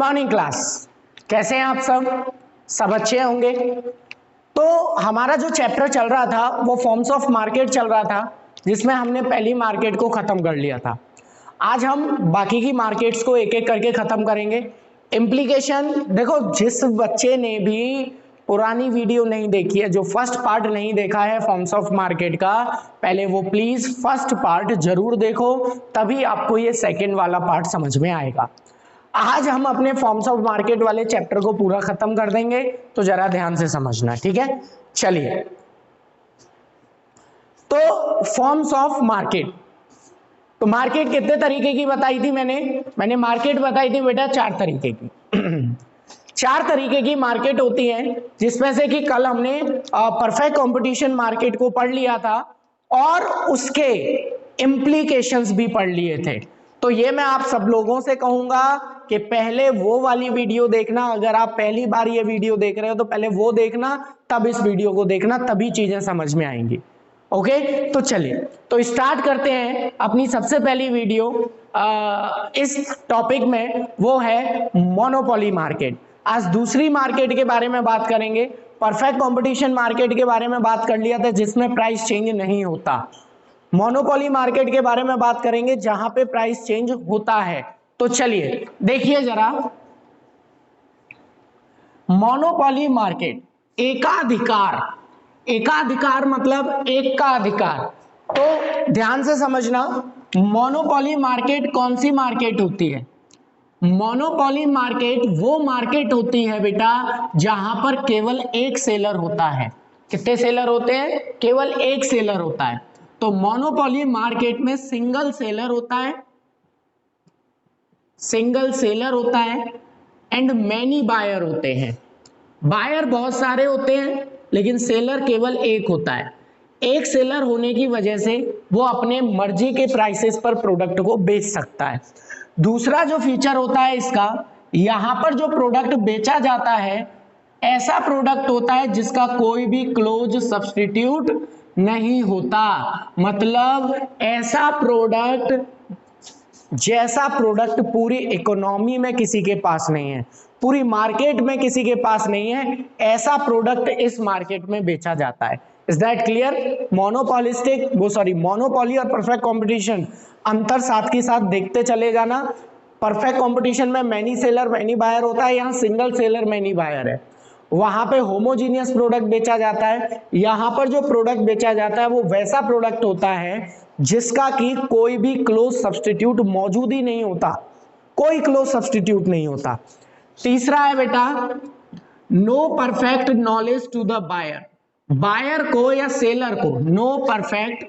Morning class, कैसे हैं आप सब अच्छे होंगे। तो हमारा जो चैप्टर चल रहा था वो फॉर्म्स ऑफ मार्केट चल रहा था, जिसमें हमने पहली मार्केट को खत्म कर लिया था। आज हम बाकी की मार्केट्स को एक एक करके खत्म करेंगे। इम्प्लीकेशन देखो, जिस बच्चे ने भी पुरानी वीडियो नहीं देखी है, जो फर्स्ट पार्ट नहीं देखा है फॉर्म्स ऑफ मार्केट का, पहले वो प्लीज फर्स्ट पार्ट जरूर देखो, तभी आपको ये सेकंड वाला पार्ट समझ में आएगा। आज हम अपने फॉर्म्स ऑफ मार्केट वाले चैप्टर को पूरा खत्म कर देंगे, तो जरा ध्यान से समझना, ठीक है। चलिए, तो फॉर्म्स ऑफ मार्केट, तो मार्केट कितने तरीके की बताई थी मैंने मार्केट बताई थी बेटा 4 तरीके की। 4 तरीके की मार्केट होती है, जिसमें से कि कल हमने परफेक्ट कंपटीशन मार्केट को पढ़ लिया था और उसके इम्प्लीकेशंस भी पढ़ लिए थे। तो ये मैं आप सब लोगों से कहूंगा कि पहले वो वाली वीडियो देखना। अगर आप पहली बार ये वीडियो देख रहे हो तो पहले वो देखना, तब इस वीडियो को देखना, तभी चीजें समझ में आएंगी। ओके, तो चलिए, तो स्टार्ट करते हैं अपनी सबसे पहली वीडियो इस टॉपिक में, वो है मोनोपोली मार्केट। आज दूसरी मार्केट के बारे में बात करेंगे। परफेक्ट कंपटीशन मार्केट के बारे में बात कर लिया था, जिसमें प्राइस चेंज नहीं होता। मोनोपोली मार्केट के बारे में बात करेंगे, जहां पे प्राइस चेंज होता है। तो चलिए देखिए जरा, मोनोपोली मार्केट, एकाधिकार मतलब एक का अधिकार। तो ध्यान से समझना, मोनोपोली मार्केट कौन सी मार्केट होती है? मोनोपोली मार्केट वो मार्केट होती है बेटा जहां पर केवल एक सेलर होता है। कितने सेलर होते हैं? केवल एक सेलर होता है। तो मोनोपोली मार्केट में सिंगल सेलर होता है एंड मैनी बायर होते हैं। बायर बहुत सारे होते हैं, लेकिन सेलर केवल एक होता है। एक सेलर होने की वजह से वो अपने मर्जी के प्राइसेस पर प्रोडक्ट को बेच सकता है। दूसरा जो फीचर होता है इसका, यहां पर जो प्रोडक्ट बेचा जाता है ऐसा प्रोडक्ट होता है जिसका कोई भी क्लोज सब्स्टिट्यूट नहीं होता। मतलब ऐसा प्रोडक्ट, जैसा प्रोडक्ट पूरी इकोनॉमी में किसी के पास नहीं है, पूरी मार्केट में किसी के पास नहीं है, ऐसा प्रोडक्ट इस मार्केट में बेचा जाता है। Is that clear? मोनोपोली और परफेक्ट कंपटीशन, अंतर साथ के साथ देखते चले जाना। परफेक्ट कंपटीशन में मैनी सेलर मैनी बायर होता है, यहाँ सिंगल सेलर मैनी बायर है। वहां पे होमोजीनियस प्रोडक्ट बेचा जाता है, यहां पर जो प्रोडक्ट बेचा जाता है वो वैसा प्रोडक्ट होता है जिसका कि कोई भी क्लोज सब्स्टिट्यूट मौजूद ही नहीं होता, कोई क्लोज सब्स्टिट्यूट नहीं होता। तीसरा है बेटा, no perfect knowledge to the buyer. Buyer को या सेलर को no perfect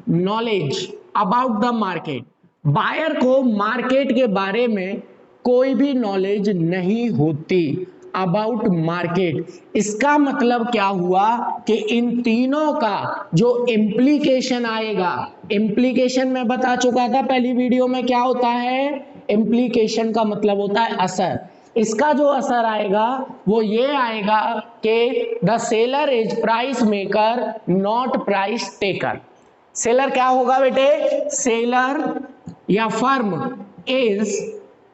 knowledge about the market. Buyer को मार्केट के बारे में कोई भी नॉलेज नहीं होती अबाउट मार्केट। इसका मतलब क्या हुआ कि इन तीनों का जो इम्प्लीकेशन आएगा, इम्प्लीकेशन मैं बता चुका था पहली वीडियो में क्या होता है। इम्प्लीकेशन का मतलब होता है असर। इसका जो असर आएगा वो ये आएगा कि the seller is price maker not price taker. Seller क्या होगा बेटे? सेलर या फर्म इज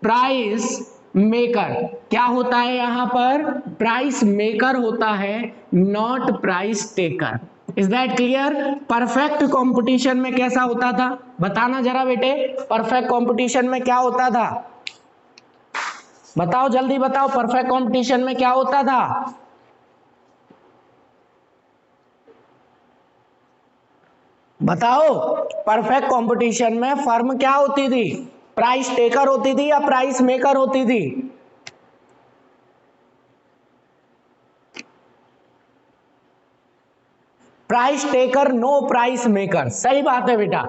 प्राइस मेकर। क्या होता है यहां पर? प्राइस मेकर होता है, not price taker. Is that clear? Perfect competition में कैसा होता था बताना जरा बेटे। परफेक्ट कंपटीशन में क्या होता था? बताओ, जल्दी बताओ, परफेक्ट कंपटीशन में क्या होता था? बताओ, परफेक्ट कंपटीशन में फर्म क्या होती थी? प्राइस टेकर होती थी या प्राइस मेकर होती थी? Price taker, no price maker. सही बात है बेटा।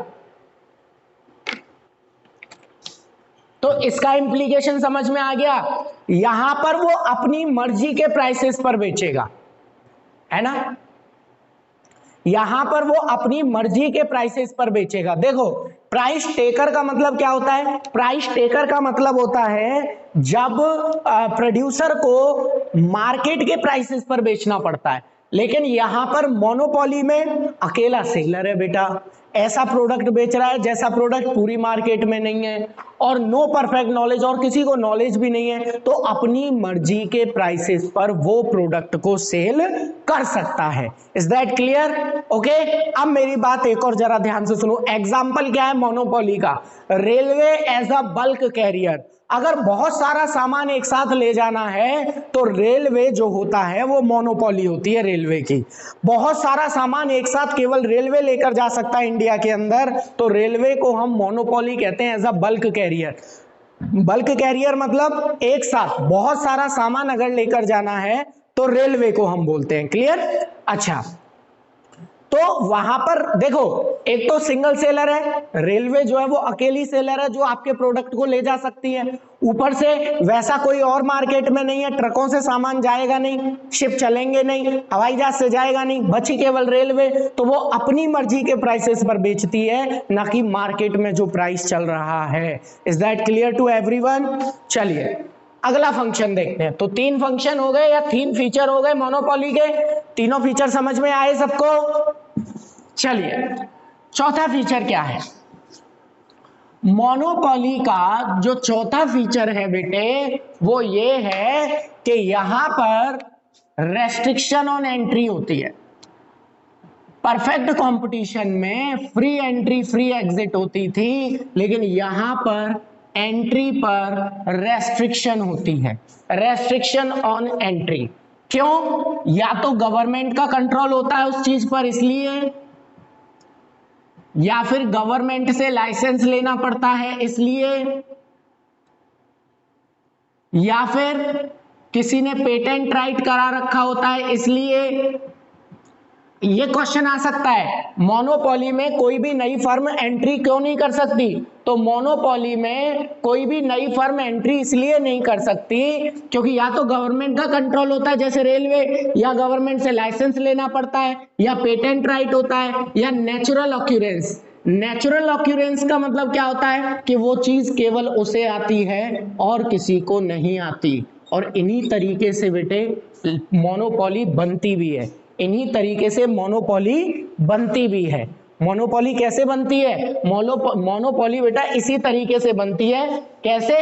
तो इसका इंप्लीकेशन समझ में आ गया। यहां पर वो अपनी मर्जी के प्राइसेस पर बेचेगा, है ना। यहां पर वो अपनी मर्जी के प्राइसेस पर बेचेगा। देखो, प्राइस टेकर का मतलब क्या होता है? प्राइस टेकर का मतलब होता है जब प्रोड्यूसर को मार्केट के प्राइसेस पर बेचना पड़ता है। लेकिन यहां पर मोनोपोली में अकेला सेलर है बेटा, ऐसा प्रोडक्ट बेच रहा है जैसा प्रोडक्ट पूरी मार्केट में नहीं है, और नो परफेक्ट नॉलेज, और किसी को नॉलेज भी नहीं है, तो अपनी मर्जी के प्राइसेस पर वो प्रोडक्ट को सेल कर सकता है। Is that clear? ओके, अब मेरी बात एक और जरा ध्यान से सुनो। एग्जाम्पल क्या है मोनोपोली का? Railway as a bulk carrier. अगर बहुत सारा सामान एक साथ ले जाना है तो रेलवे जो होता है वो मोनोपोली होती है रेलवे की। बहुत सारा सामान एक साथ केवल रेलवे लेकर जा सकता है इंडिया के अंदर, तो रेलवे को हम मोनोपोली कहते हैं as a bulk carrier. Bulk carrier मतलब एक साथ बहुत सारा सामान अगर लेकर जाना है तो रेलवे को हम बोलते हैं। क्लियर? अच्छा, तो वहां पर देखो, एक तो सिंगल सेलर है, रेलवे जो है वो अकेली सेलर है जो आपके प्रोडक्ट को ले जा सकती है। ऊपर से वैसा कोई और मार्केट में नहीं है, ट्रकों से सामान जाएगा नहीं, शिप चलेंगे नहीं, हवाई जहाज से जाएगा नहीं, बची केवल रेलवे, तो वो अपनी मर्जी के प्राइसेस पर बेचती है, ना कि मार्केट में जो प्राइस चल रहा है। Is that clear to everyone? चलिए अगला फंक्शन देखते हैं। तो 3 फंक्शन हो गए या 3 फीचर हो गए मोनोपोली के। तीनों फीचर समझ में आए सबको? चलिए चौथा फीचर क्या है? मोनोपोली का जो चौथा फीचर है बेटे वो ये है कि यहां पर रेस्ट्रिक्शन ऑन एंट्री होती है। परफेक्ट कंपटीशन में फ्री एंट्री फ्री एग्जिट होती थी, लेकिन यहां पर एंट्री पर रेस्ट्रिक्शन होती है, रेस्ट्रिक्शन ऑन एंट्री। क्यों? या तो गवर्नमेंट का कंट्रोल होता है उस चीज पर इसलिए, या फिर गवर्नमेंट से लाइसेंस लेना पड़ता है इसलिए, या फिर किसी ने पेटेंट राइट करा रखा होता है इसलिए। ये क्वेश्चन आ सकता है, मोनोपोली में कोई भी नई फर्म एंट्री क्यों नहीं कर सकती? तो मोनोपोली में कोई भी नई फर्म एंट्री इसलिए नहीं कर सकती क्योंकि या तो गवर्नमेंट का कंट्रोल होता है जैसे रेलवे, या गवर्नमेंट से लाइसेंस लेना पड़ता है, या पेटेंट राइट होता है, या नेचुरल ऑक्यूरेंस। नेचुरल ऑक्यूरेंस का मतलब क्या होता है कि वो चीज केवल उसे आती है और किसी को नहीं आती। और इन्हीं तरीके से बेटे मोनोपोली बनती भी है, इन्हीं तरीके से मोनोपोली बनती भी है। मोनोपोली कैसे बनती है? मोनोपोली बेटा इसी तरीके से बनती है। कैसे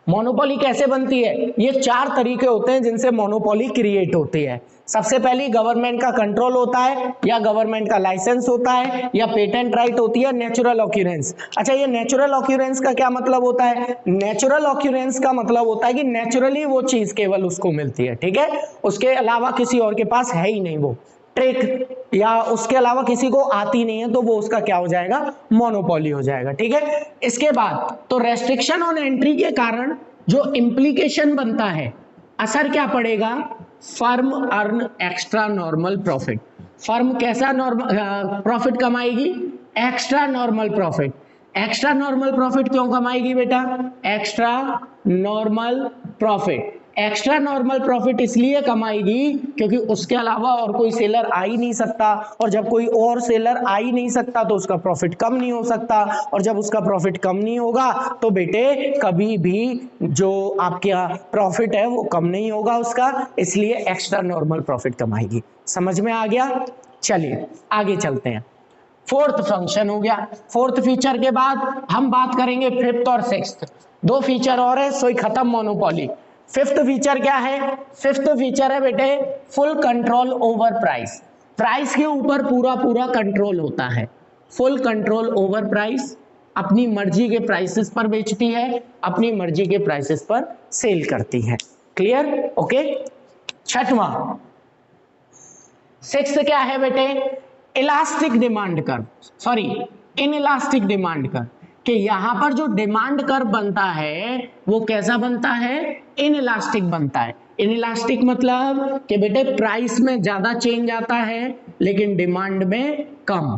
मोनोपोली कैसे बनती है? ये 4 तरीके होते हैं जिनसे मोनोपोली क्रिएट होती है। सबसे पहली गवर्नमेंट का कंट्रोल होता है, या गवर्नमेंट का लाइसेंस होता है, या पेटेंट राइट होती है, नेचुरल ऑक्यूरेंस। अच्छा, ये नेचुरल ऑक्यूरेंस का क्या मतलब होता है? नेचुरल ऑक्यूरेंस का मतलब होता है कि नेचुरली वो चीज केवल उसको मिलती है, ठीक है, उसके अलावा किसी और के पास है ही नहीं वो ट्रिक, या उसके अलावा किसी को आती नहीं है, तो वो उसका क्या हो जाएगा? मोनोपोली हो जाएगा। ठीक है, इसके बाद तो रेस्ट्रिक्शन ऑन एंट्री के कारण जो इंप्लीकेशन बनता है, असर क्या पड़ेगा? Firm earn extra normal profit. Firm कैसा नॉर्मल प्रॉफिट कमाएगी? Extra normal profit. Extra normal profit क्यों कमाएगी बेटा? Extra normal profit, extra normal profit इसलिए कमाएगी क्योंकि उसके अलावा और कोई सेलर आ ही नहीं सकता, और जब कोई और सेलर आ ही नहीं सकता तो उसका प्रॉफिट कम नहीं हो सकता, और जब उसका प्रॉफिट कम नहीं होगा तो बेटे कभी भी जो आपका प्रॉफिट है वो कम नहीं होगा उसका, इसलिए एक्स्ट्रा नॉर्मल प्रॉफिट कमाएगी। समझ में आ गया? चलिए आगे चलते हैं। 4th फंक्शन हो गया। 4th फीचर के बाद हम बात करेंगे 5th और 6th। 2 फीचर और है, सोई खत्म मोनोपोली। 5th फीचर क्या है? 5th फीचर है बेटे full control over price. Price के ऊपर पूरा पूरा कंट्रोल होता है। फुल कंट्रोल ओवर प्राइस, अपनी मर्जी के प्राइसेस पर बेचती है, अपनी मर्जी के प्राइसेस पर सेल करती है। क्लियर? ओके। 6वां 6th क्या है बेटे? Elastic demand curve, sorry inelastic demand curve, कि यहां पर जो डिमांड कर्व बनता है वो कैसा बनता है? इनइलास्टिक बनता है। इनइलास्टिक मतलब कि बेटे प्राइस में ज्यादा चेंज आता है लेकिन डिमांड में कम,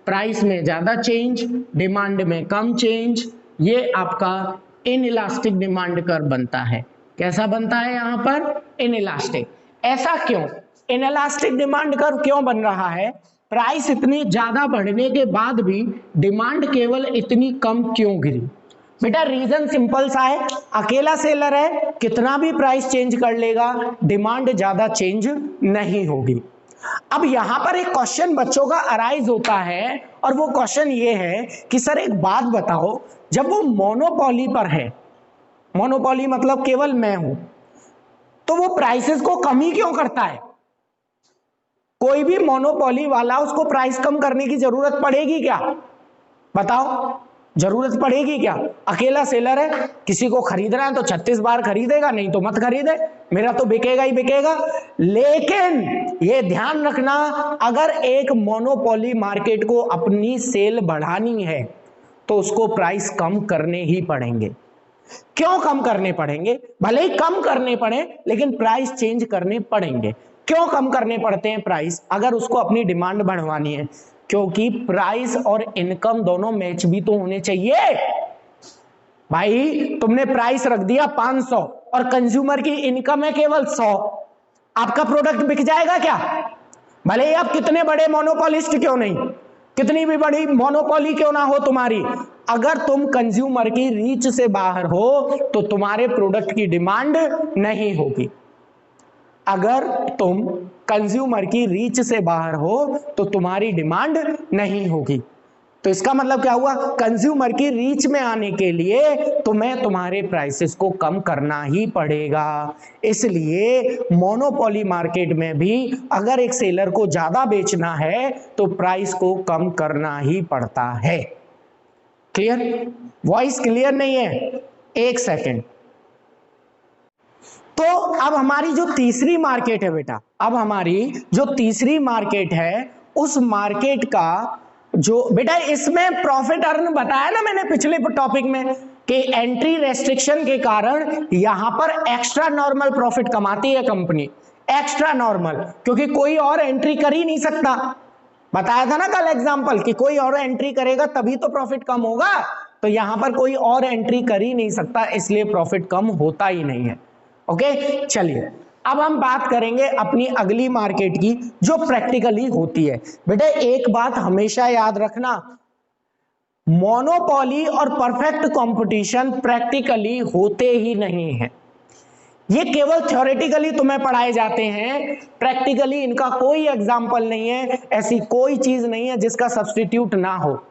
प्राइस में ज्यादा चेंज डिमांड में कम चेंज, ये आपका इनइलास्टिक डिमांड कर्व बनता है। कैसा बनता है यहां पर? इनइलास्टिक। ऐसा क्यों? इनइलास्टिक डिमांड कर्व क्यों बन रहा है? प्राइस इतनी ज्यादा बढ़ने के बाद भी डिमांड केवल इतनी कम क्यों गिरी? बेटा रीजन सिंपल सा है, अकेला सेलर है, कितना भी प्राइस चेंज कर लेगा डिमांड ज्यादा चेंज नहीं होगी। अब यहां पर एक क्वेश्चन बच्चों का अराइज होता है और वो क्वेश्चन ये है कि सर एक बात बताओ, जब वो मोनोपोली पर है, मोनोपोली मतलब केवल मैं हूं, तो वो प्राइसेस को कम ही क्यों करता है? कोई भी मोनोपोली वाला, उसको प्राइस कम करने की जरूरत पड़ेगी क्या? बताओ, जरूरत पड़ेगी क्या? अकेला सेलर है, किसी को खरीदना है तो 36 बार खरीदेगा, नहीं तो मत खरीदे, मेरा तो बिकेगा ही बिकेगा। लेकिन ये ध्यान रखना, अगर एक मोनोपोली मार्केट को अपनी सेल बढ़ानी है तो उसको प्राइस कम करने ही पड़ेंगे। क्यों कम करने पड़ेंगे? भले ही कम करने पड़े लेकिन प्राइस चेंज करने पड़ेंगे। क्यों कम करने पड़ते हैं प्राइस? अगर उसको अपनी डिमांड बढ़वानी है, क्योंकि प्राइस और इनकम दोनों मैच भी तो होने चाहिए। भाई तुमने प्राइस रख दिया 500 और कंज्यूमर की इनकम है केवल 100, आपका प्रोडक्ट बिक जाएगा क्या? भले ही आप कितने बड़े मोनोपोलिस्ट क्यों नहीं, कितनी भी बड़ी मोनोपोली क्यों ना हो तुम्हारी, अगर तुम कंज्यूमर की रीच से बाहर हो तो तुम्हारे प्रोडक्ट की डिमांड नहीं होगी। अगर तुम कंज्यूमर की रीच से बाहर हो तो तुम्हारी डिमांड नहीं होगी। तो इसका मतलब क्या हुआ? कंज्यूमर की रीच में आने के लिए तुम्हें तुम्हारे प्राइसेस को कम करना ही पड़ेगा। इसलिए मोनोपोली मार्केट में भी अगर एक सेलर को ज्यादा बेचना है तो प्राइस को कम करना ही पड़ता है। क्लियर? वॉइस क्लियर नहीं है? एक सेकेंड। तो अब हमारी जो तीसरी मार्केट है बेटा, अब हमारी जो तीसरी मार्केट है, उस मार्केट का जो बेटा, इसमें प्रॉफिट अर्न बताया ना मैंने पिछले टॉपिक में कि एंट्री रेस्ट्रिक्शन के कारण यहां पर एक्स्ट्रा नॉर्मल प्रॉफिट कमाती है कंपनी। एक्स्ट्रा नॉर्मल क्योंकि कोई और एंट्री कर ही नहीं सकता। बताया था ना कल एग्जांपल कि कोई और एंट्री करेगा तभी तो प्रॉफिट कम होगा, तो यहां पर कोई और एंट्री कर ही नहीं सकता, इसलिए प्रॉफिट कम होता ही नहीं है। ओके, चलिए अब हम बात करेंगे अपनी अगली मार्केट की जो प्रैक्टिकली होती है। बेटा एक बात हमेशा याद रखना, मोनोपोली और परफेक्ट कंपटीशन प्रैक्टिकली होते ही नहीं है। ये केवल थ्योरेटिकली तुम्हें पढ़ाए जाते हैं, प्रैक्टिकली इनका कोई एग्जाम्पल नहीं है। ऐसी कोई चीज नहीं है जिसका सब्स्टिट्यूट ना हो,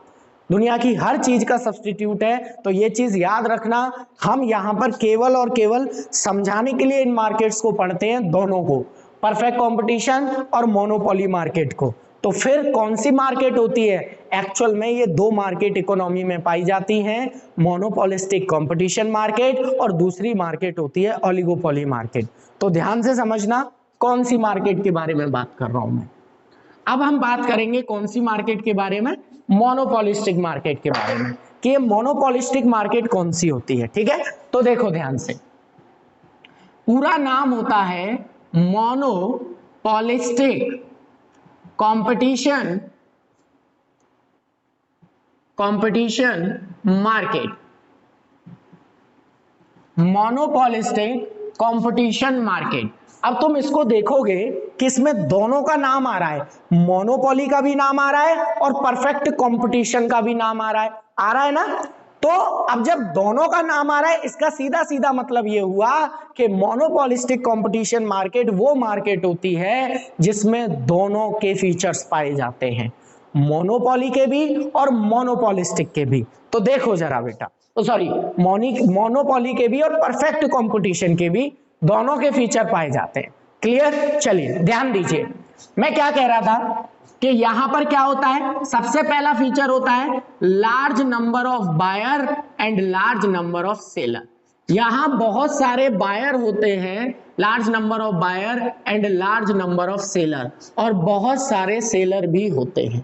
दुनिया की हर चीज का सब्स्टिट्यूट है। तो ये चीज याद रखना, हम यहां पर केवल और केवल समझाने के लिए इन मार्केट्स को पढ़ते हैं, दोनों को, परफेक्ट कंपटीशन और मोनोपोली मार्केट को। तो फिर कौन सी मार्केट होती है? एक्चुअल में ये दो मार्केट इकोनॉमी में पाई जाती हैं, मोनोपोलिस्टिक कंपटीशन मार्केट और दूसरी मार्केट होती है ओलिगोपोली मार्केट। तो ध्यान से समझना कौन सी मार्केट के बारे में बात कर रहा हूं मैं। अब हम बात करेंगे कौन सी मार्केट के बारे में? मोनोपोलिस्टिक मार्केट के बारे में, कि ये मोनोपोलिस्टिक मार्केट कौन सी होती है। ठीक है, तो देखो ध्यान से, पूरा नाम होता है monopolistic competition market. Monopolistic competition market. अब तुम इसको देखोगे कि इसमें दोनों का नाम आ रहा है, मोनोपोली का भी नाम आ रहा है और परफेक्ट कंपटीशन का भी नाम आ रहा है ना। तो अब जब दोनों का नाम आ रहा है, इसका सीधा सीधा मतलब ये हुआ कि मोनोपोलिस्टिक कंपटीशन मार्केट वो मार्केट होती है जिसमें दोनों के फीचर्स पाए जाते हैं, मोनोपोली के भी और मोनोपोलिस्टिक के भी। तो देखो जरा बेटा, सॉरी, मोनोपोली के भी और परफेक्ट कंपटीशन के भी, दोनों के फीचर पाए जाते हैं। क्लियर? चलिए ध्यान दीजिए, मैं क्या कह रहा था कि यहां पर क्या होता है, सबसे पहला फीचर होता है large number of buyer and large number of seller. यहां बहुत सारे बायर होते हैं, large number of buyer and large number of seller, और बहुत सारे सेलर भी होते हैं।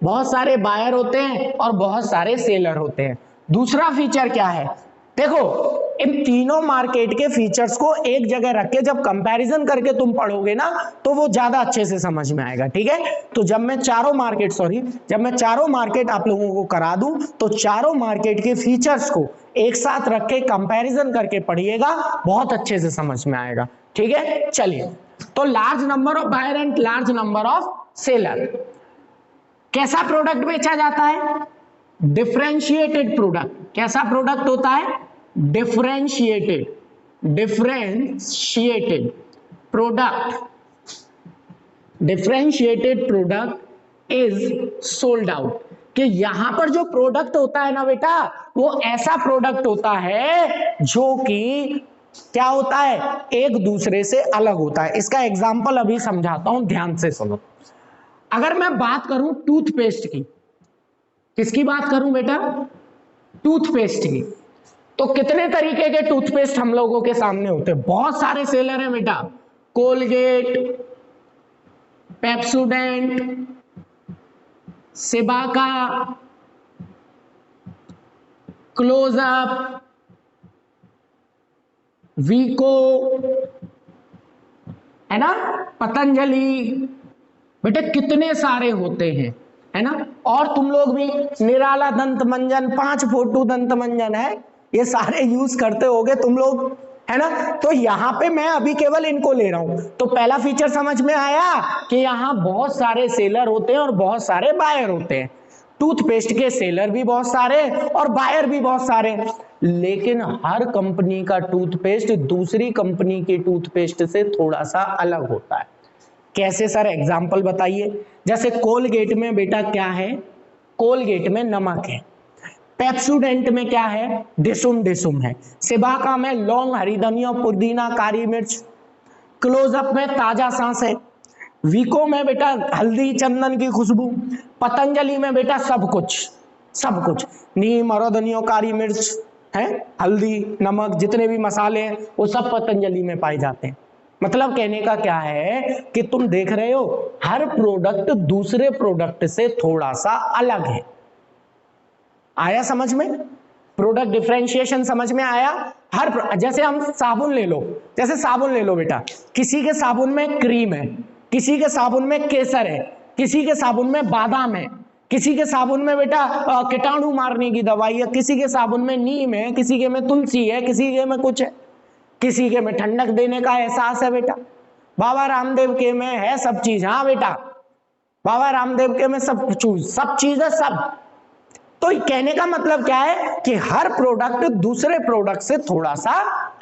बहुत सारे बायर होते हैं और बहुत सारे सेलर होते हैं। दूसरा फीचर क्या है? देखो इन तीनों मार्केट के फीचर्स को एक जगह रख के जब कंपैरिजन करके तुम पढ़ोगे ना तो वो ज्यादा अच्छे से समझ में आएगा। ठीक है, तो जब मैं चारों मार्केट आप लोगों को करा दूं तो चारों मार्केट के फीचर्स को एक साथ रख के कंपैरिजन करके पढ़िएगा, बहुत अच्छे से समझ में आएगा। ठीक है, चलिए, तो large number of buyer and large number of seller. कैसा प्रोडक्ट बेचा जाता है? Differentiated product. कैसा प्रोडक्ट होता है? Differentiated product differentiated product is sold out, कि यहां पर जो प्रोडक्ट होता है ना बेटा, वो ऐसा प्रोडक्ट होता है जो कि क्या होता है, एक दूसरे से अलग होता है। इसका एग्जांपल अभी समझाता हूं, ध्यान से सुनो। अगर मैं बात करूं टूथपेस्ट की, किसकी बात करूं बेटा, टूथपेस्ट की, तो कितने तरीके के टूथपेस्ट हम लोगों के सामने होते हैं, बहुत सारे सेलर हैं बेटा, कोलगेट, पेप्सोडेंट, सिबाका, क्लोजअप, वीको, है ना, पतंजलि, बेटे कितने सारे होते हैं, है ना। और तुम लोग भी निराला दंत मंजन, 5 फोटू दंत मंजन है, ये सारे यूज करते होगे तुम लोग, है ना। तो यहां पे मैं अभी केवल इनको ले रहा हूं। तो पहला फीचर समझ में आया कि यहां बहुत सारे सेलर होते हैं और बहुत सारे बायर होते हैं। टूथपेस्ट के सेलर भी बहुत सारे और बायर भी बहुत सारे, लेकिन हर कंपनी का टूथपेस्ट दूसरी कंपनी की टूथपेस्ट से थोड़ा सा अलग होता है। कैसे सर, एग्जाम्पल बताइए। जैसे कोलगेट में बेटा क्या है, कोलगेट में नमक है। पेप्सोडेंट में क्या है, डिसुम है। सिबाका में लौंग, हरी धनिया, पुदीना, काली मिर्च। क्लोजअप में ताजा सांस है। वीको में बेटा हल्दी, चंदन की खुशबू। पतंजलि में बेटा सब कुछ नीम, हरा धनिया, काली मिर्च है, हल्दी, नमक, जितने भी मसाले हैं वो सब पतंजलि में पाए जाते हैं। मतलब कहने का क्या है कि तुम देख रहे हो हर प्रोडक्ट दूसरे प्रोडक्ट से थोड़ा सा अलग है। आया समझ में, प्रोडक्ट डिफरेंशिएशन समझ में आया। जैसे हम साबुन ले लो, जैसे साबुन ले लो बेटा, किसी के साबुन में क्रीम है, किसी के साबुन में केसर है, किसी के साबुन में बादाम है, किसी के साबुन में बेटा कीटाणु मारने की दवाई है, किसी के साबुन में नीम है, किसी के में तुलसी है, किसी के में कुछ है, किसी के में ठंडक देने का एहसास है बेटा। बाबा रामदेव के में है सब चीज, हाँ बेटा, बाबा रामदेव के में सब चीज है सब। तो कहने का मतलब क्या है कि हर प्रोडक्ट दूसरे प्रोडक्ट से थोड़ा सा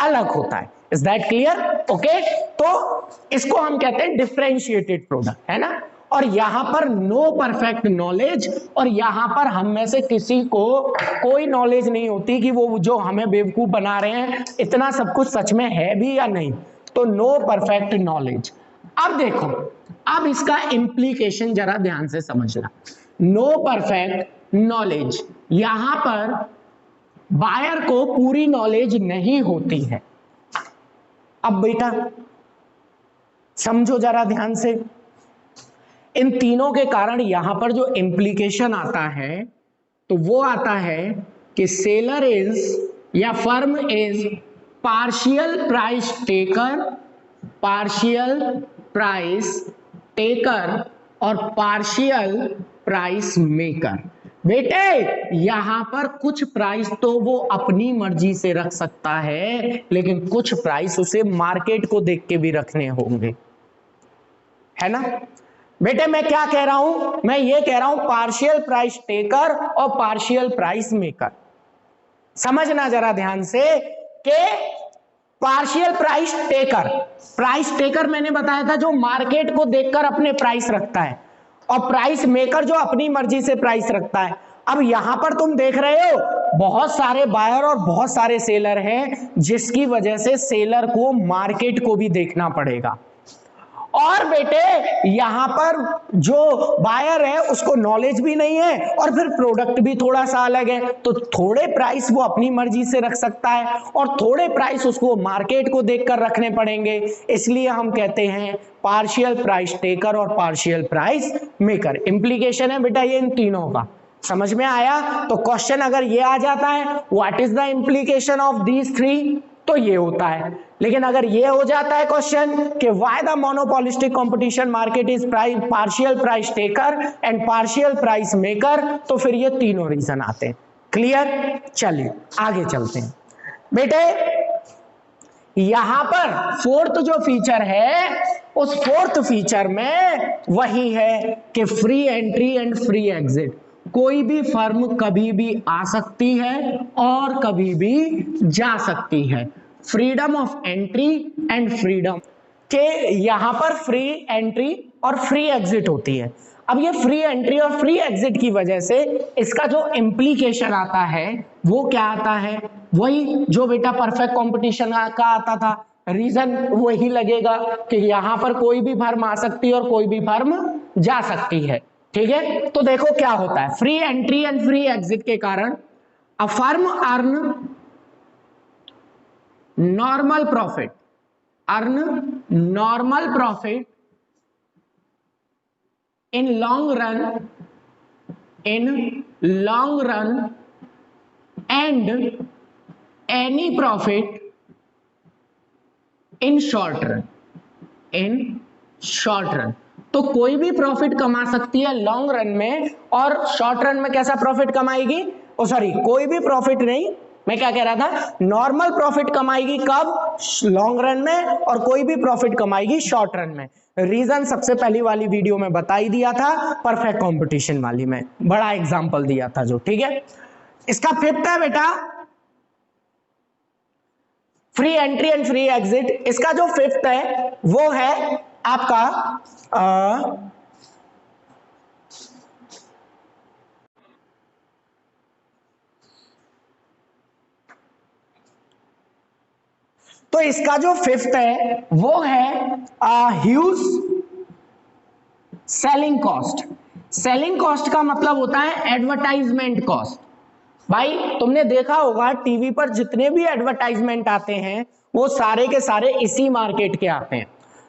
अलग होता है। Is that clear? ओके, तो इसको हम कहते हैं डिफरेंशिएटेड प्रोडक्ट, है ना। और यहां पर नो परफेक्ट नॉलेज, और यहां पर हम में से किसी को कोई नॉलेज नहीं होती कि वो जो हमें बेवकूफ बना रहे हैं इतना सब कुछ सच में है भी या नहीं। तो नो परफेक्ट नॉलेज। अब देखो, अब इसका इंप्लीकेशन जरा ध्यान से समझना। नो परफेक्ट नॉलेज, यहां पर बायर को पूरी नॉलेज नहीं होती है। अब बेटा समझो जरा ध्यान से, इन तीनों के कारण यहां पर जो इंप्लीकेशन आता है तो वो आता है कि सेलर इज या firm is partial price taker और पार्शियल प्राइस मेकर। बेटे यहां पर कुछ प्राइस तो वो अपनी मर्जी से रख सकता है, लेकिन कुछ प्राइस उसे मार्केट को देख के भी रखने होंगे, है ना। बेटे मैं क्या कह रहा हूं, मैं ये कह रहा हूं पार्शियल प्राइस टेकर और पार्शियल प्राइस मेकर। समझना जरा ध्यान से कि पार्शियल प्राइस टेकर मैंने बताया था जो मार्केट को देखकर अपने प्राइस रखता है, और प्राइस मेकर जो अपनी मर्जी से प्राइस रखता है। अब यहां पर तुम देख रहे हो बहुत सारे बायर और बहुत सारे सेलर हैं, जिसकी वजह से सेलर को मार्केट को भी देखना पड़ेगा। और बेटे यहां पर जो बायर है उसको नॉलेज भी नहीं है और फिर प्रोडक्ट भी थोड़ा सा अलग है, तो थोड़े प्राइस वो अपनी मर्जी से रख सकता है और थोड़े प्राइस उसको मार्केट को देखकर रखने पड़ेंगे। इसलिए हम कहते हैं पार्शियल प्राइस टेकर और पार्शियल प्राइस मेकर। इंप्लीकेशन है बेटा ये इन तीनों का, समझ में आया। तो क्वेश्चन अगर ये आ जाता है what is the implication of these three, तो ये होता है। लेकिन अगर ये हो जाता है क्वेश्चन कि why the monopolistic competition market is partial price taker and partial price maker, तो फिर ये तीनों रीजन आते हैं। क्लियर? चलिए आगे चलते हैं। बेटे यहां पर फोर्थ जो फीचर है, उस फोर्थ फीचर में वही है कि free entry and free exit. कोई भी फर्म कभी भी आ सकती है और कभी भी जा सकती है। Freedom of entry and freedom के यहां पर फ्री एंट्री और फ्री एग्जिट होती है। अब ये फ्री एंट्री और फ्री एग्जिट की वजह से इसका जो इम्प्लीकेशन आता है वो क्या आता है, वही जो बेटा परफेक्ट कंपटीशन का आता था, रीजन वही लगेगा कि यहां पर कोई भी फर्म आ सकती है और कोई भी फर्म जा सकती है। ठीक है, तो देखो क्या होता है, free entry and free exit के कारण a firm earn normal profit, in long run and any profit in short run। तो कोई भी प्रॉफिट कमा सकती है लॉन्ग रन में, और शॉर्ट रन में कैसा प्रॉफिट कमाएगी, सॉरी कोई भी प्रॉफिट नहीं, मैं क्या कह रहा था, नॉर्मल प्रॉफिट कमाएगी कब, लॉन्ग रन में, और कोई भी प्रॉफिट कमाएगी शॉर्ट रन में। रीजन सबसे पहली वाली वीडियो में बता ही दिया था, परफेक्ट कंपटीशन वाली में बड़ा एग्जांपल दिया था जो। ठीक है, इसका फिफ्थ है बेटा free entry and free exit. इसका जो फिफ्थ है वो है आपका तो इसका जो फिफ्थ है वो है huge selling cost. Selling cost का मतलब होता है एडवर्टाइजमेंट कॉस्ट। भाई तुमने देखा होगा टीवी पर जितने भी एडवर्टाइजमेंट आते हैं वो सारे के सारे इसी मार्केट के आते हैं।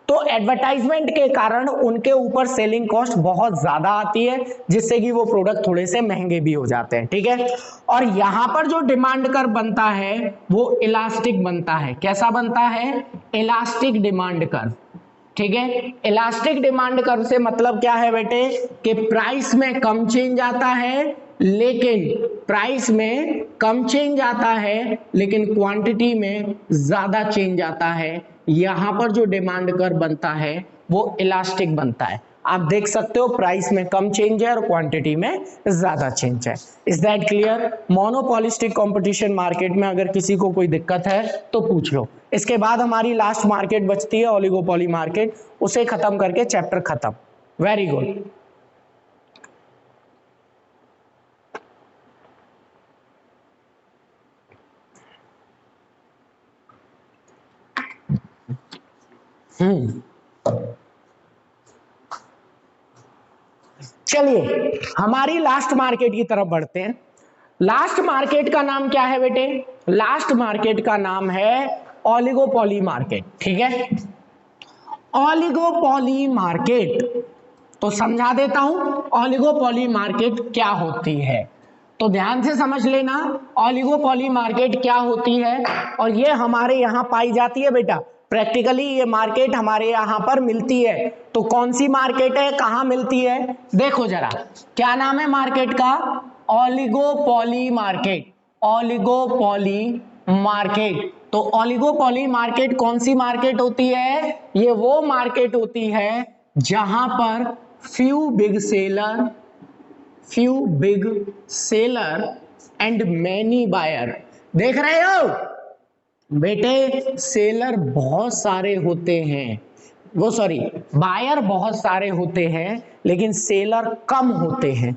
तो एडवर्टाइजमेंट के कारण उनके ऊपर सेलिंग कॉस्ट बहुत ज्यादा आती है, जिससे कि वो प्रोडक्ट थोड़े से महंगे भी हो जाते हैं। ठीक है, और यहां पर जो डिमांड कर्व बनता है वो इलास्टिक बनता है। कैसा बनता है, इलास्टिक डिमांड कर्व। ठीक है, इलास्टिक डिमांड कर्व से मतलब क्या है बेटे, कि प्राइस में कम चेंज आता है, लेकिन क्वांटिटी में ज्यादा चेंज आता है। यहां पर जो डिमांड कर्व बनता है वो इलास्टिक बनता है। आप देख सकते हो प्राइस में कम चेंज है और क्वांटिटी में ज्यादा चेंज है। Is that clear? Monopolistic competition market में अगर किसी को कोई दिक्कत है तो पूछ लो। इसके बाद हमारी लास्ट मार्केट बचती है ओलिगोपोली मार्केट, उसे खत्म करके चैप्टर खत्म। Very good. चलिए हमारी लास्ट मार्केट की तरफ बढ़ते हैं। लास्ट मार्केट का नाम क्या है बेटे? लास्ट मार्केट का नाम है ओलिगोपोली मार्केट। ठीक है, ओलिगोपोली मार्केट तो समझा देता हूं ओलिगोपोली मार्केट क्या होती है। तो ध्यान से समझ लेना ओलिगोपोली मार्केट क्या होती है, और ये हमारे यहां पाई जाती है बेटा। प्रैक्टिकली ये मार्केट हमारे यहां पर मिलती है। तो कौन सी मार्केट है, कहां मिलती है, देखो जरा क्या नाम है मार्केट का, ओलिगोपोली मार्केट। ओलिगोपोली मार्केट, तो ओलिगोपोली मार्केट कौन सी मार्केट होती है, ये वो मार्केट होती है जहां पर few big seller and many buyer. देख रहे हो बेटे, सेलर बहुत सारे होते हैं, वो सॉरी बायर बहुत सारे होते हैं, लेकिन सेलर कम होते हैं।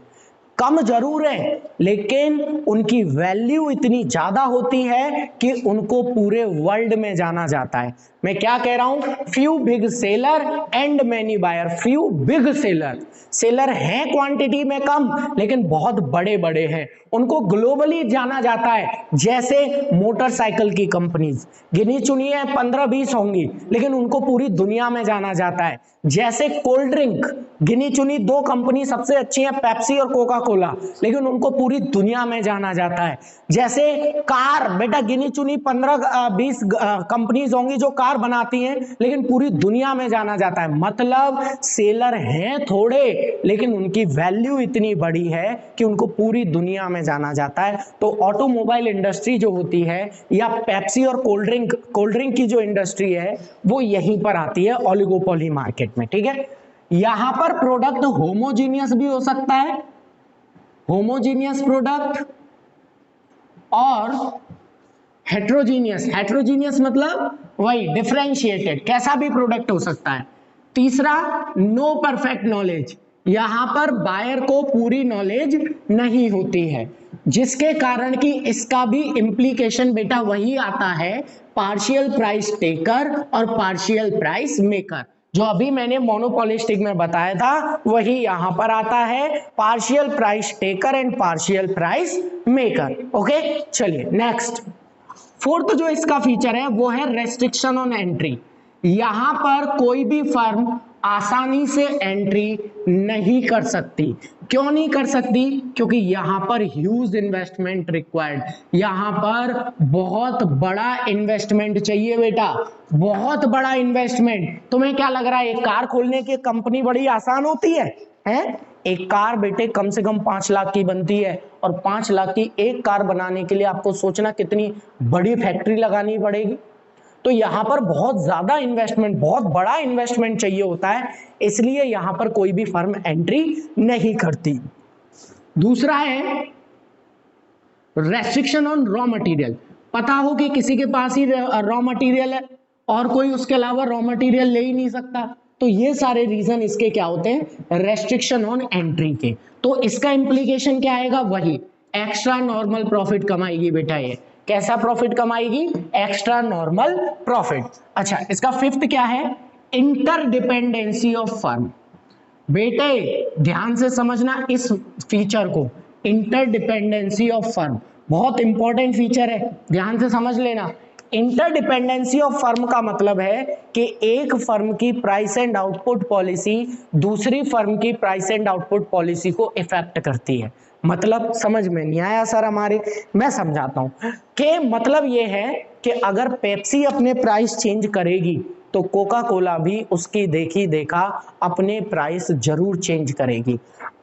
कम जरूर है लेकिन उनकी वैल्यू इतनी ज्यादा होती है कि उनको पूरे वर्ल्ड में जाना जाता है। मैं क्या कह रहा हूं, few big seller and many buyer. Few big seller हैं क्वांटिटी में कम, लेकिन बहुत बड़े बड़े हैं, उनको ग्लोबली जाना जाता है। जैसे मोटरसाइकिल की कंपनीज गिनी चुनी है 15-20 होंगी, लेकिन उनको पूरी दुनिया में जाना जाता है। जैसे कोल्ड ड्रिंक गिनी चुनी 2 कंपनी सबसे अच्छी है, पेप्सी और कोका कोला, लेकिन उनको पूरी दुनिया में जाना जाता है। जैसे कार बेटा गिनी चुनी 15-20 कंपनीज होंगी जो कार बनाती हैं, लेकिन पूरी दुनिया में जाना जाता है। मतलब सेलर हैं थोड़े, लेकिन उनकी वैल्यू इतनी बड़ी है कि उनको पूरी दुनिया में जाना जाता है। तो ऑटोमोबाइल इंडस्ट्री जो होती है, या पेप्सी और कोल्ड ड्रिंक की जो इंडस्ट्री है, वो यहीं पर आती है ओलिगोपोली मार्केट में। ठीक है, यहां पर प्रोडक्ट होमोजीनियस भी हो सकता है, होमोजीनियस प्रोडक्ट, और हेट्रोजीनियस। हेट्रोजीनियस मतलब वही डिफरेंशिएटेड, कैसा भी प्रोडक्ट हो सकता है। तीसरा, नो परफेक्ट नॉलेज, यहां पर बायर को पूरी नॉलेज नहीं होती है, जिसके कारण कि इसका भी इंप्लीकेशन बेटा वही आता है, पार्शियल प्राइस टेकर और पार्शियल प्राइस मेकर। जो अभी मैंने मोनोपोलिस्टिक में बताया था वही यहां पर आता है, partial price taker and partial price maker. Okay, चलिए नेक्स्ट। फोर्थ जो इसका फीचर है वो है रेस्ट्रिक्शन ऑन एंट्री। यहां पर कोई भी फर्म आसानी से एंट्री नहीं कर सकती। क्यों नहीं कर सकती? क्योंकि यहां पर ह्यूज इन्वेस्टमेंट रिक्वायर्ड, यहां पर बहुत बड़ा इन्वेस्टमेंट चाहिए बेटा, बहुत बड़ा इन्वेस्टमेंट। तुम्हें क्या लग रहा है एक कार खोलने की कंपनी बड़ी आसान होती है? एक कार बेटे कम से कम 5 लाख की बनती है, और 5 लाख की एक कार बनाने के लिए आपको सोचना कितनी बड़ी फैक्ट्री लगानी पड़ेगी। तो यहां पर बहुत ज्यादा इन्वेस्टमेंट, बहुत बड़ा इन्वेस्टमेंट चाहिए होता है, इसलिए यहां पर कोई भी फर्म एंट्री नहीं करती। दूसरा है रेस्ट्रिक्शन ऑन रॉ मटेरियल। पता हो कि किसी के पास ही रॉ मटेरियल है और कोई उसके अलावा रॉ मटेरियल ले ही नहीं सकता, तो ये सारे रीजन इसके क्या होते हैं, रेस्ट्रिक्शन ऑन एंट्री के। तो इसका इंप्लीकेशन क्या आएगा, वही एक्स्ट्रा नॉर्मल प्रॉफिट कमाएगी बेटा। ये कैसा प्रॉफिट कमाएगी, एक्स्ट्रा नॉर्मल प्रॉफिट। अच्छा, इसका फिफ्थ क्या है, इंटरडिपेंडेंसी ऑफ फर्म। बेटे ध्यान से समझना इस फीचर को, इंटरडिपेंडेंसी ऑफ फर्म बहुत इंपॉर्टेंट फीचर है, ध्यान से समझ लेना। इंटरडिपेंडेंसी ऑफ फर्म का मतलब है कि एक फर्म की प्राइस एंड आउटपुट पॉलिसी दूसरी फर्म की प्राइस एंड आउटपुट पॉलिसी को इफेक्ट करती है। मतलब समझ में नहीं आया सर हमारे, मैं समझाता हूं कि मतलब ये है कि अगर पेप्सी अपने प्राइस चेंज करेगी तो कोका कोला भी उसकी देखी देखा अपने प्राइस जरूर चेंज करेगी।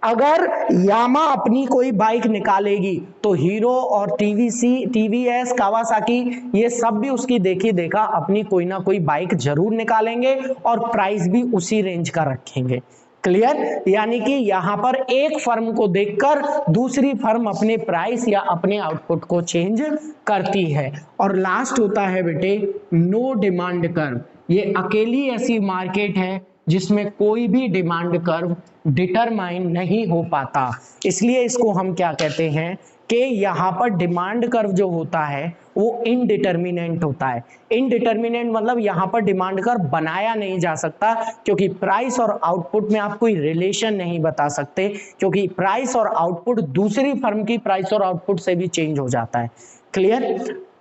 अगर यामा अपनी कोई बाइक निकालेगी तो हीरो और टीवीएस, कावासाकी ये सब भी उसकी देखी देखा अपनी कोई ना कोई बाइक जरूर निकालेंगे और प्राइस भी उसी रेंज का रखेंगे। क्लियर? यानी कि यहां पर एक फर्म को देखकर दूसरी फर्म अपने प्राइस या अपने आउटपुट को चेंज करती है। और लास्ट होता है बेटे नो डिमांड कर्व। ये अकेली ऐसी मार्केट है जिसमें कोई भी डिमांड कर्व डिटरमाइन नहीं हो पाता, इसलिए इसको हम क्या कहते हैं कि यहाँ पर डिमांड कर्व जो होता है वो इनडिटर्मिनेंट होता है। इनडिटर्मिनेंट मतलब यहाँ पर डिमांड कर्व बनाया नहीं जा सकता, क्योंकि प्राइस और आउटपुट में आप कोई रिलेशन नहीं बता सकते, क्योंकि प्राइस और आउटपुट दूसरी फर्म की प्राइस और आउटपुट से भी चेंज हो जाता है। क्लियर?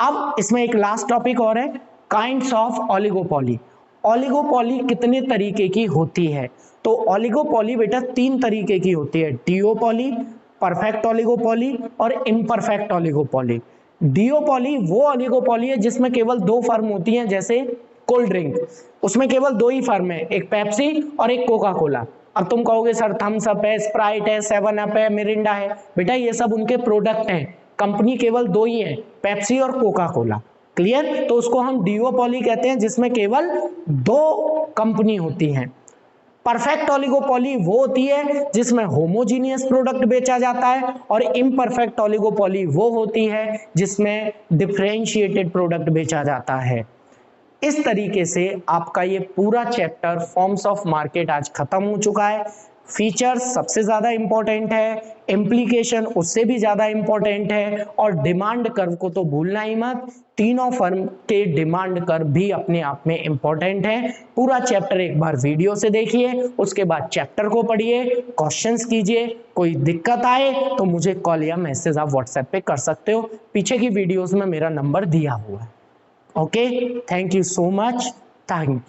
अब इसमें एक लास्ट टॉपिक और है, काइंड्स ऑफ ओलिगोपॉली। ओलिगोपॉली कितने तरीके की होती है? तो ओलिगोपॉली बेटा 3 तरीके की होती है, डिओपॉली, परफेक्ट ओलिगोपॉली और इम्परफेक्ट ओलिगोपॉली। डिओपॉली वो ओलिगोपॉली है जिसमें केवल 2 फर्म होती हैं, जैसे कोल्ड ड्रिंक, उसमें केवल 2 ही फर्म है, एक पेप्सी और एक कोका कोला। अब तुम कहोगे सर थम्स अप है, स्प्राइट है, 7 अप है, मिरिंडा है। बेटा ये सब उनके प्रोडक्ट हैं, कंपनी केवल 2 ही है, पेप्सी और कोका कोला। क्लियर? तो उसको हम डिओपॉली कहते हैं जिसमें केवल 2 कंपनी होती हैं। परफेक्ट ओलिगोपॉली वो होती है जिसमें होमोजीनियस प्रोडक्ट बेचा जाता है, और इम्परफेक्ट ओलिगोपॉली वो होती है जिसमें डिफरेंशिएटेड प्रोडक्ट बेचा जाता है। इस तरीके से आपका ये पूरा चैप्टर फॉर्म्स ऑफ मार्केट आज खत्म हो चुका है। फीचर्स सबसे ज्यादा इंपॉर्टेंट है, इम्प्लीकेशन उससे भी ज्यादा इंपॉर्टेंट है, और डिमांड कर्व को तो भूलना ही मत। तीनों फर्म के डिमांड कर्व भी अपने आप में इंपॉर्टेंट है। पूरा चैप्टर एक बार वीडियो से देखिए, उसके बाद चैप्टर को पढ़िए, क्वेश्चंस कीजिए। कोई दिक्कत आए तो मुझे कॉल या मैसेज आप व्हाट्सएप पे कर सकते हो, पीछे की वीडियोस में मेरा नंबर दिया हुआ है। Okay, thank you so much, thank you.